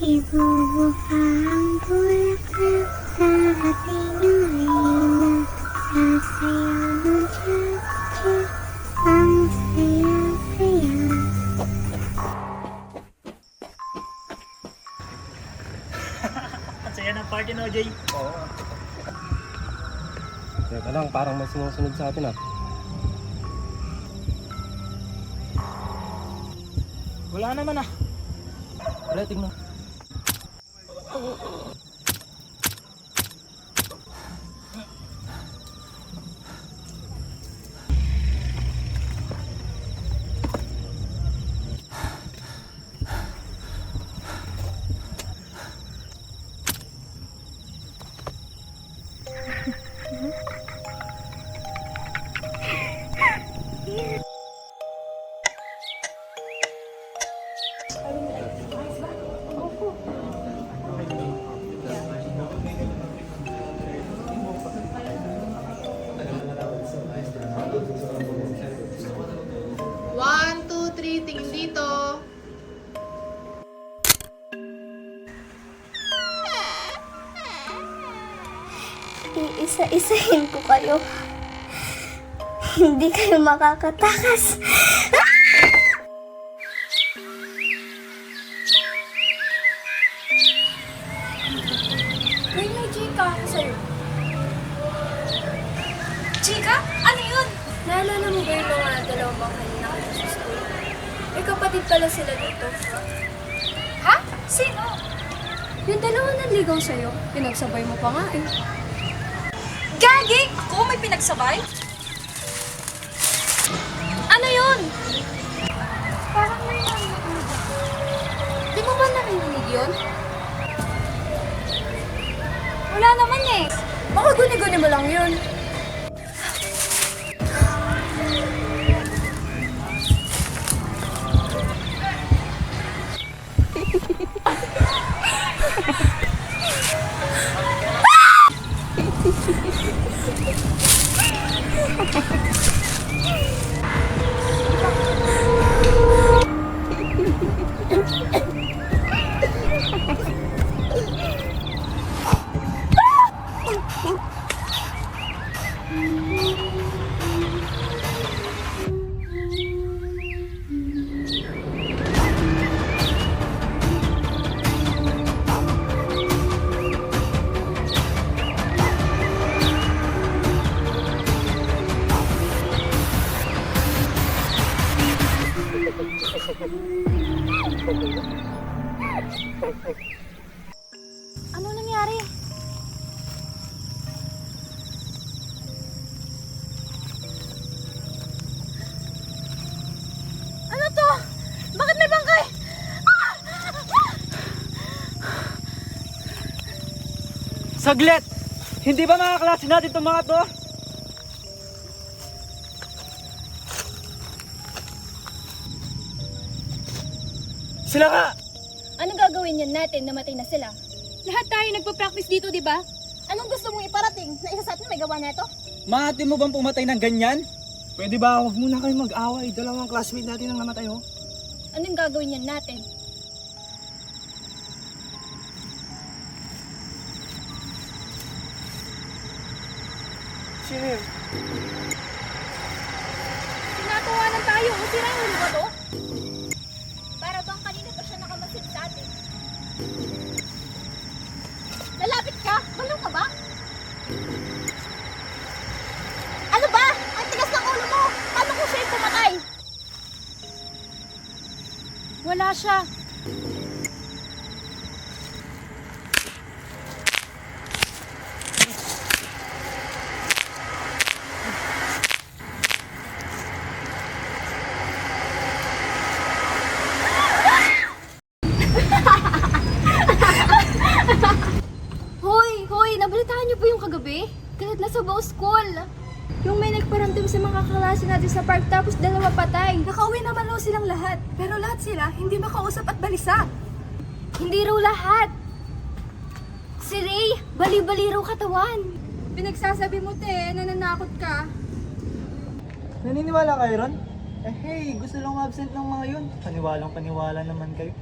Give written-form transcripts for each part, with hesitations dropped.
Ibubuka ang bulaklak sa ating arena. Sasayaw ng tsak-tsak, ang saya-saya. Ang saya ng party, no, Jay? Oo. Teka lang, parang may sumusunod sa atin ah. Wala naman ah. Wala, tingnan. One, two, three, tingin dito. Iisa-isahin ko kayo. Hindi kayo makakatakas. Uy, may chika ako sa'yo. Chika? Ano yun? Naalala mo ba yung mga dalawang bang kanina kayo sa school? May kapatid pala sila dito. Ha? Sino? Yung dalawa nanligaw sa'yo. Pinagsabay mo pa nga eh. Gagi! Ako may pinagsabay? Ano yun? Parang may narinig. Di mo ba narinig yun? Wala naman eh. Baka guni-guni mo lang yun. Ano nangyari? Ano to? Bakit may bangkay? Saglit! Hindi ba mga klase natin itong mga to? Sila ka! Anong gagawin yan natin? Namatay na sila. Lahat tayo nagpa-practice dito, di ba? Anong gusto mong iparating? Na isa sa atin may gawa na ito? Maatin mo bang pumatay ng ganyan? Pwede ba, huwag muna kayo mag-away. Dalawang classmate natin ang namatay, oh. Anong gagawin yan natin? Sino yun? Tinatawanan tayo. O sira ulo ba to? Para bang kanina pa siya nakamasid sa atin. Lalapit ka? Balo ka ba? Ano ba? Ang tigas ng ulo mo! Paano kung siya yung pumatay? Wala siya. Hoy! Nabalitaan niyo ba yung kagabi? Kalat na sa Bao School. Yung may nagparamdam sa mga kaklase natin sa park tapos dalawa patay. Nakauwi naman raw silang lahat. Pero lahat sila hindi makausap at balisa. Hindi raw lahat. Si Ray, bali-bali raw katawan. Pinagsasabi mo, te, nananakot ka. Naniniwala kayo ron? Eh hey, gusto lang absent ng mga yun. Paniwalang paniwala naman kayo.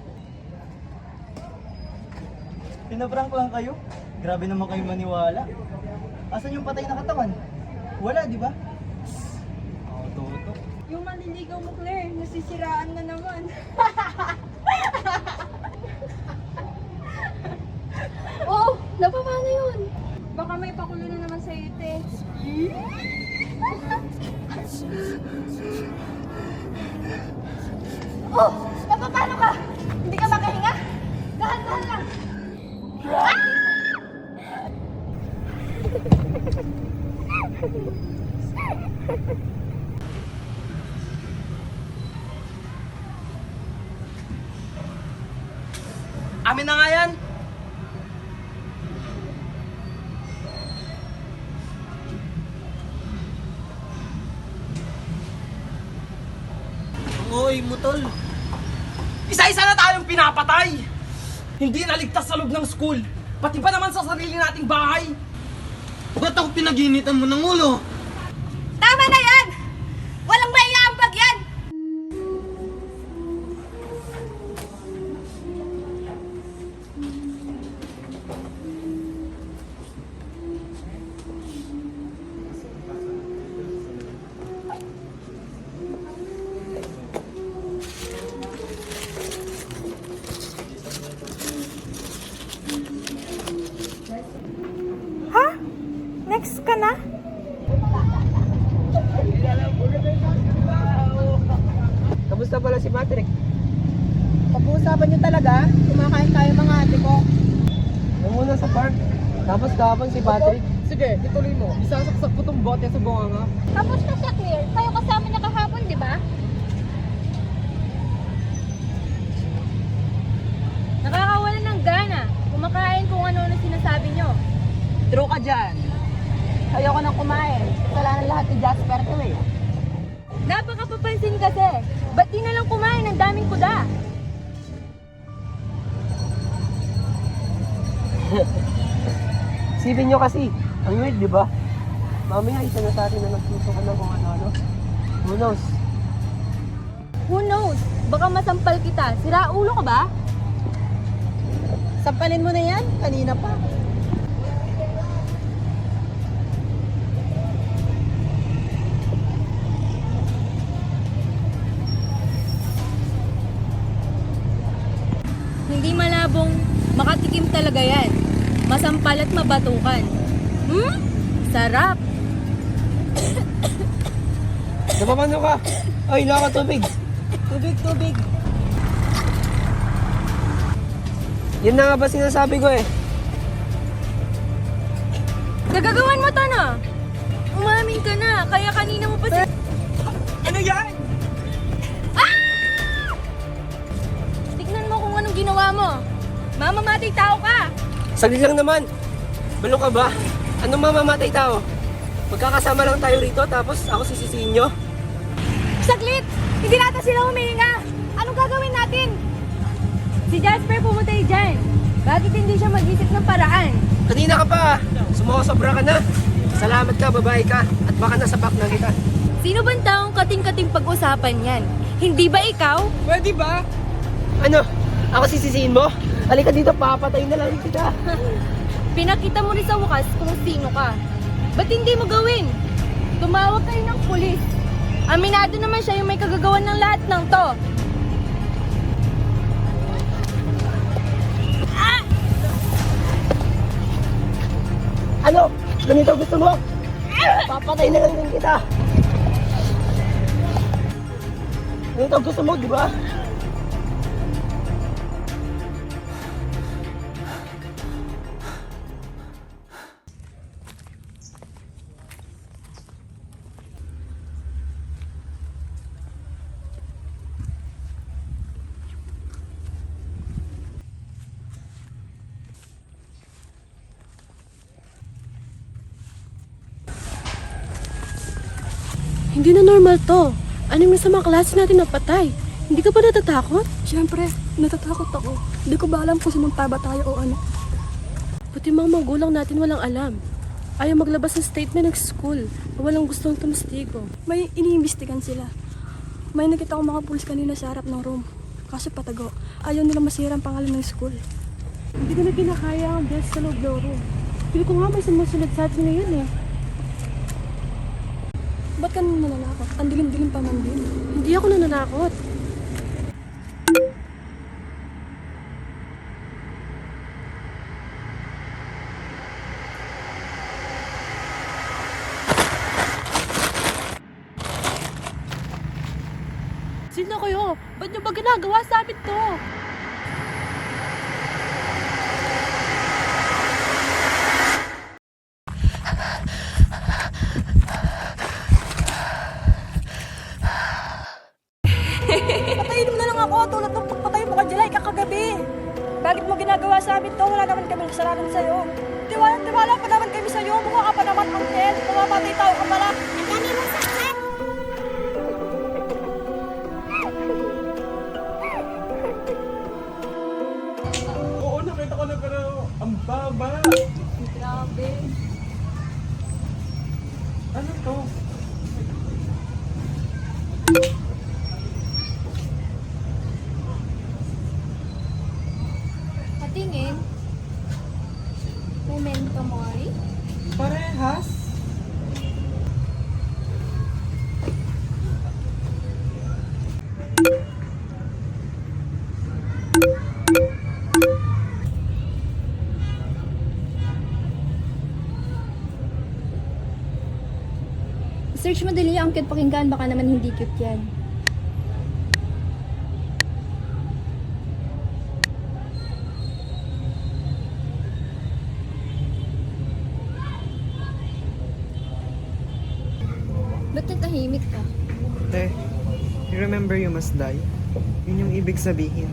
Pinaprank lang kayo? Grabe naman kayo maniwala. Asan yung patay na katawan? Wala, di ba? Ako, Toto. Yung manliligaw mo, Claire, nasisiraan na naman. Oh, napapano yun? Baka may pakulo na naman sa ite. Oh, napapano ka? Hindi ka makahinga? Dahan-dahan lang. Amin na nga yan! Oy, Mutol. Isa-isa na tayong pinapatay! Hindi naligtas sa loob ng school, pati pa naman sa sarili nating bahay. Ba't ako pinag-initan mo ng ulo? Tama na yan! Walang maiambag yan! Ha? Next ka na? Kamusta pala si Patrick? Pag-uusapan niyo talaga, kumakain tayo mga ate ko. Yung muna sa park, tapos kahapon si Patrick. Sige, ituloy mo. Isasaksak ko tong bote sa bunganga. Tapos na siya, Claire. Kayo kasama niya kahapon, di ba? Nakakawala ng gana. Kumakain kung ano-ano sinasabi nyo. True ka dyan. Ayoko nang kumain. Kasalanan lahat ni Jasper to eh. Napakapapansin kasi. Ba't di na lang kumain? Ang daming kuda. Sipin nyo kasi, ang weird, di ba? Mamaya isa na sa atin na nagsusukan ng kung ano-ano. Who knows? Who knows? Baka masampal kita. Sira ulo ka ba? Sampalin mo na yan, kanina pa. Hindi malabong makatikim talaga yan. Masampal at mabatukan. Sarap. Napapano ka? Ay, naka tubig. Tubig. Yan na nga ba sinasabi ko eh. Nagagawan mo to na. Umamin ka na. Kaya kanina mo pa si... Ano yan? Tignan mo kung anong ginawa mo. Mamamatay tao ka. Saglit lang naman. Balo ka ba? Anong mamamatay tao? Magkakasama lang tayo rito tapos ako sisisihin nyo? Saglit! Hindi natin sila humihinga. Anong gagawin natin? Si Jasper pumatay dyan. Bakit hindi siya mag-isip ng paraan? Kanina ka pa. Sumusobra ka na. Salamat ka, babae ka. At baka nasapak na kita. Sino bang taong kating-kating pag-usapan yan? Hindi ba ikaw? Pwede ba? Ano? Ako sisisihin mo? Halika dito, papatayin na lang kita. Pinakita mo rin sa wakas kung sino ka. Ba't hindi mo gawin? Tumawag kayo ng pulis. Aminado naman siya yung may kagagawan ng lahat ng to. Ano? Ganito gusto mo? Papatay na lang din kita. Ganito gusto mo, di ba? Hindi na normal to. Anim na sa mga klase natin napatay. Hindi ka ba natatakot? Siyempre, natatakot ako. Hindi ko ba alam kung sumagtaba tayo o ano. Pati mga magulang natin walang alam. Ayaw maglabas ng statement ng school na walang gustong tumistigo. May iniimbestigan sila. May nakita ko mga pulis kanina sa harap ng room. Kaso patago. Ayaw nila masira ang pangalan ng school. Hindi ko na kinakaya ang best sa loob ng room. Feel ko nga may sumusunod sa atin ngayon eh. Ba't ka nang nananakot? Ang dilim-dilim pa man din. Hindi ako nananakot. Sino kayo? Ba't nyo ba ginagawa sa amin to? Patayin mo na lang ako tulad ng pagpatay mo kay Jelay kakagabi. Bakit mo ginagawa sa amin to? Wala naman kaming kasalanan sa'yo. Tiwala pa naman kami sa'yo. Mukha ka pa naman, Uncle. Mamamatay tao ka pala. Ang dami mong sakit! Oo, nakita ko na pero ang baba. Grabe. Ano to? Patingin. Memento mori. Parehas? Search mo dali ang cute pakinggan, baka naman hindi cute yan. Ba't natahimik ka? Te, you remember you must die? Yun yung ibig sabihin.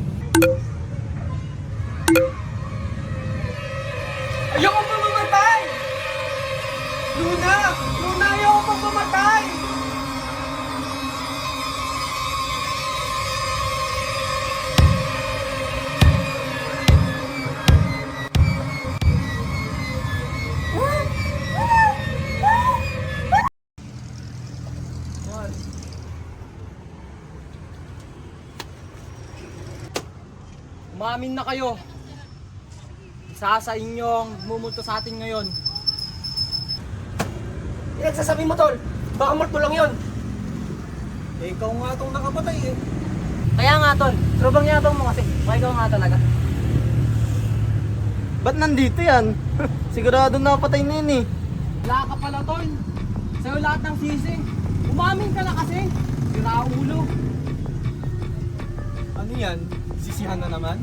Ayoko pa mamatay! Luna! Luna, ayoko pa mamatay! Umamin na kayo. Isa sa inyong mumulto sa atin ngayon. Pinagsasabi mo, Tol. Baka multo lang yun. Eh, ikaw nga itong nakapatay eh. Kaya nga, Tol. Trubang yabang mo kasi. Baka ikaw nga talaga. Ba't nandito yan? Sigurado napatay na yun eh. Wala ka pala, Tol. Sa'yo lahat ng sisi. Umamin ka na kasi. Sira ulo. Ano yan? Sisihan na naman?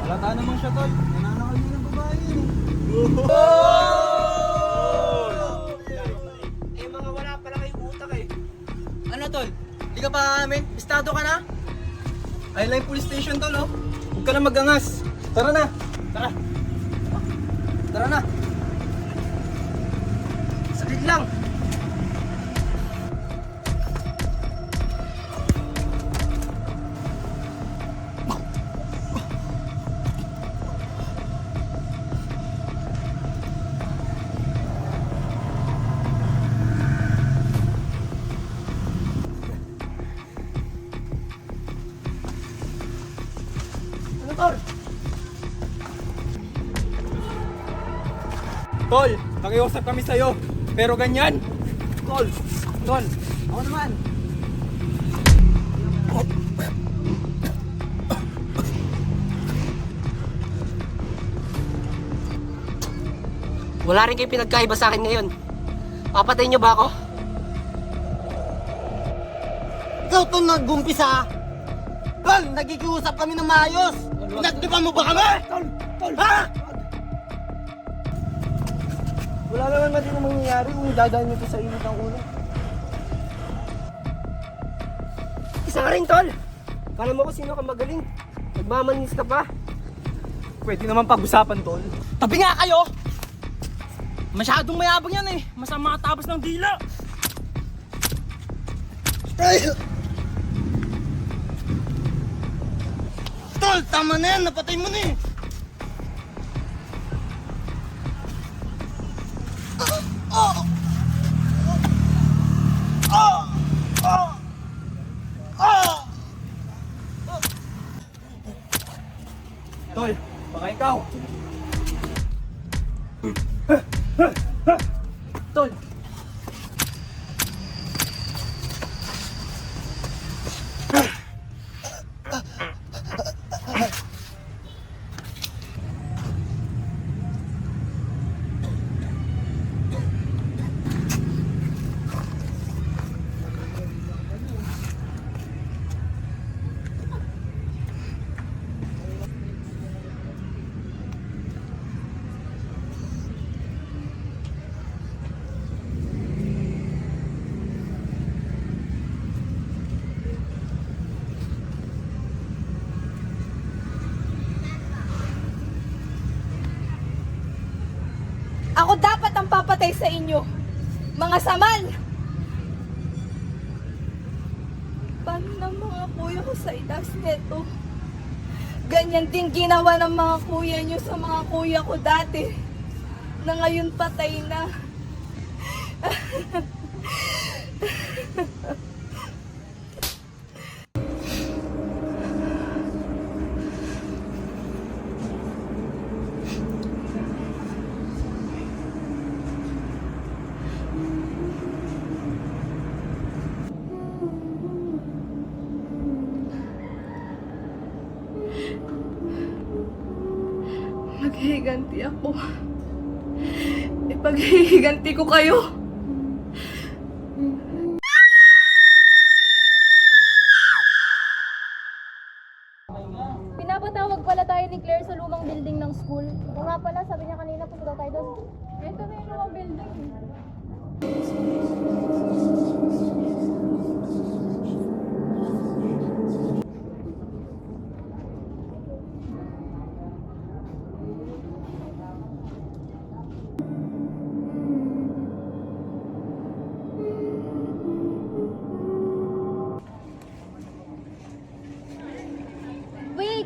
Halata naman siya, Tol. Nananakal niya ng babae yun eh. Eh, mga wala pala kayong utak eh. Ano, Tol? Di ka pa amin? Estado ka na? Highline Police Station, Tol, oh. Huwag ka na magangas. Tara na. Tara. Tara na. Saglit lang. Ano, Tol? Tol, nakiusap kami sa'yo. Pero ganyan. Tol, Tol, ako naman. Wala rin kayo pinagkaiba sa akin ngayon. Papatayin niyo ba ako? Ikaw to nag-umpisa. Tol, nagikiusap kami ng maayos. Pinagdipan mo ba kami? Tol, Ha? Wala naman din ang mangyayari kung dadaan nito sa init ng ulo. Isa ka rin, Tol! Kala mo ko sino ka magaling. Nagmamanis ka pa. pwede naman pag-usapan, Tol. Tabi nga kayo! Masyadong mayabang yan eh. Masama tabas ng dila. Tol, tama na yan. Napatay mo na eh. Tol, Baka ikaw. Tol. Ako dapat ang papatay sa inyo, mga samal! Paano ng mga kuya ko sa itas neto? Ganyan din ginawa ng mga kuya nyo sa mga kuya ko dati, na ngayon patay na. Maghihiganti ako. Ipaghihiganti ko kayo. Pinapatawag pala tayo ni Claire sa lumang building ng school. O nga pala, sabi niya kanina punta daw tayo doon. Ito na yung lumang building. Wait!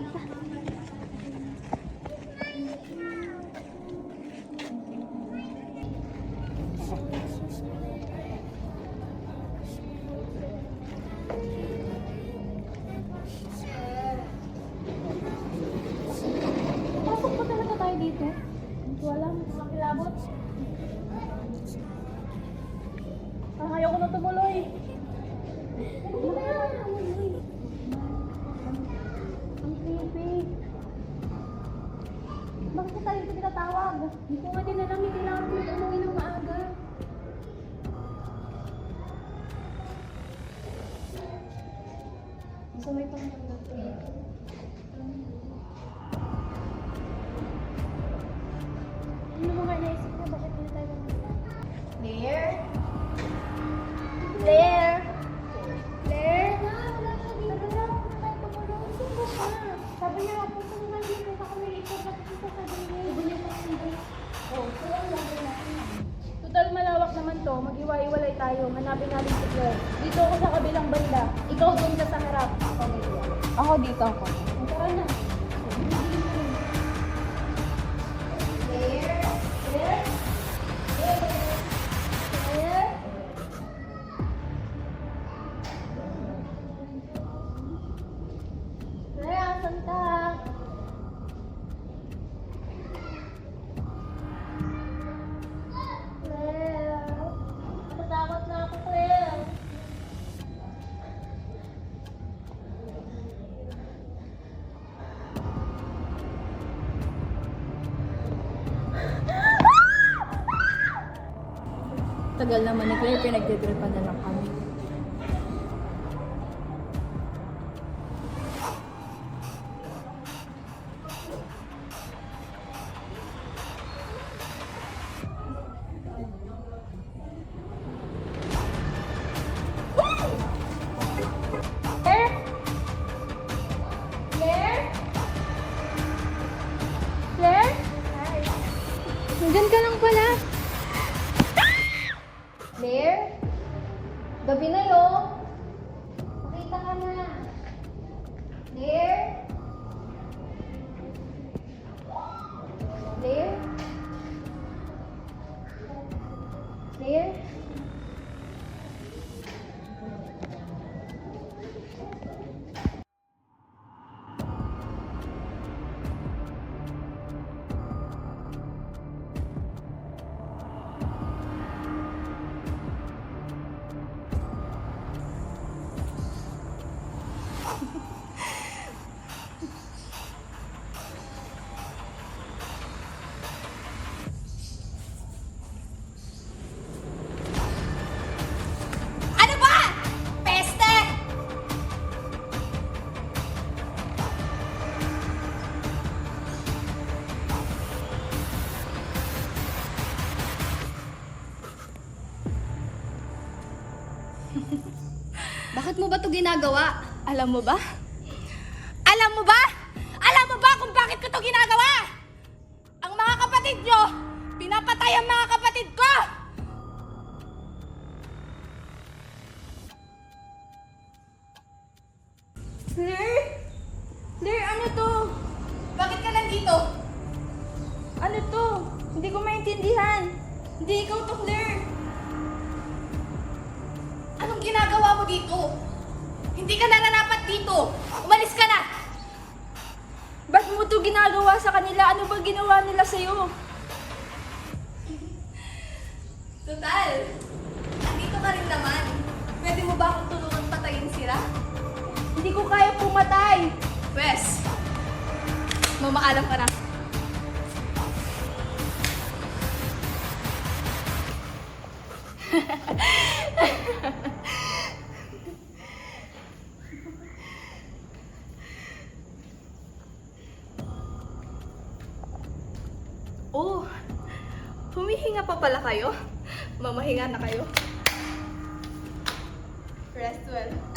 Pasok pa talaga tayo dito? Hindi ko alam. Makilabot. Ayaw ko na tumuloy. Ano ba yan? Ang creepy. Bakit tayo ito tinatawag? Hindi ko nga din alam, hindi kailangan ko umuwi ng maaga. So may pangtanggal ko eh. Ano mga naisip na? Bakit hindi tayo Claire? Claire? Claire? Wala siya dito. Wala tayo tumulong. Sino ba siya? Sabi niya, pupunta naman dito. Baka may ikaw. Bakit ito sabihin? Sabi niya pa hindi. Oh, so ang lagi natin. Total malawak naman to. Mag-iwa-iwalay tayo. Hanapin natin si Claire. Dito ako sa kabilang banda. Ikaw doon ka sa harap. Ako dito. Ako dito ako. Tara na. Claire? Claire? Claire? Claire, asan ka? Claire? Natatakot na ako, Claire. Tagal naman ni Claire, pinagdidripan na lang kami. Claire? Claire? Claire? Nandyan ka lang pala. Claire? Gabi na yun. Makita ka na. Claire? Claire? Claire? Bakit mo ba ito ginagawa? Alam mo ba? Alam mo ba? Alam mo ba kung bakit ko ito ginagawa? Ang mga kapatid nyo, pinapatay ang mga kapatid ko! Claire? Claire, ano to? Bakit ka nandito? Ano to? Hindi ko maintindihan. Hindi ikaw to, Claire. Anong ginagawa mo dito? Hindi ka nararapat dito. Umalis ka na. Ba't mo to ginagawa sa kanila? Ano ba ginawa nila sa'yo? Total, andito ka rin naman. Pwede mo ba akong tulungan patayin sila? Hindi ko kaya pumatay. Wes, mamaalam ka na. Oh, humihinga pa pala kayo? Mamahinga na kayo? Rest well.